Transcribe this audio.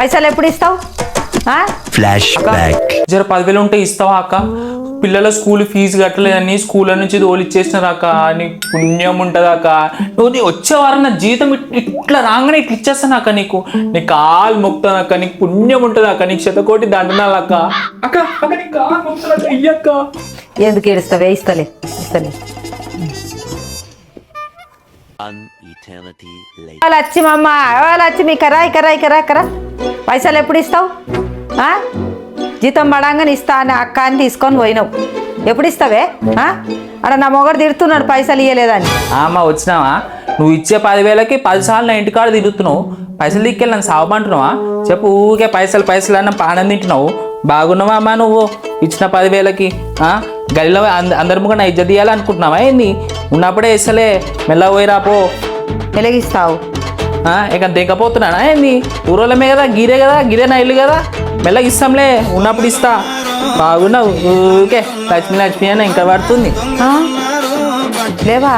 పైసలు ఎప్పుడు ఇస్తావు? Flash back. జర 10,000 ఉంటే ఇస్తావా అక్క? పిల్లల స్కూల్ ఫీజు కట్టలేదని స్కూల్ నుంచి తోలిచ్చేసినారు అక్క. నీకు పుణ్యం ఉంటుంది అక్క. నువ్వు వచ్చే వారం నా జీతం ఇట్లా రాగానే ఇట్లా ఇచ్చేస్తాను అక్క. నీ కాలు మొక్కుతాను అక్క. నీకు పుణ్యం ఉంటుంది అక్క. నీకు 100 దండనాలు అక్క. అక్క అక్క నీ కాలు మొక్కుతాను అయ్యక్క. ఎందుకు ఏడుస్తావే? ఇస్తలే. వచ్చి మమ్మ వాళ్ళు వచ్చి మీ కరా పైసలు ఎప్పుడు ఇస్తావు? జీతం పడంగానే ఇస్తా అని అక్క అని తీసుకొని పోయినావు. ఎప్పుడు ఇస్తావే? అక్కడ నా మొగడు తిడుతున్నాడు పైసలు ఇవ్వలేదని. అమ్మ వచ్చినావా? నువ్వు ఇచ్చే 10,000కి 10 సార్లు నా ఇంటికాడ తిరుగుతున్నావు. పైసలు దిక్కెళ్ళి నన్ను సావమంటున్నావా? చెప్పు. ఊరికే పైసలు అన్న పానం తింటున్నావు. బాగున్నావా అమ్మా నువ్వు ఇచ్చిన 10,000కి? గదిలో అందరి ముఖం నా ఇజ్జత్ తీయాలనుకుంటున్నావా ఏంది? ఉన్నప్పుడే ఇస్తలే. మెల్లగా పోయి రాపో. వెలిగిస్తావు ఇక దిగపోతున్నానా ఏంది? ఊరోళ్ళమే కదా, గిరే నా ఇల్లు కదా. మెల్లగా ఇస్తాంలే, ఉన్నప్పుడు ఇస్తా. బాగున్నావు. ఊరికే లక్ష్మి అని ఇంకా పడుతుంది. లేవా?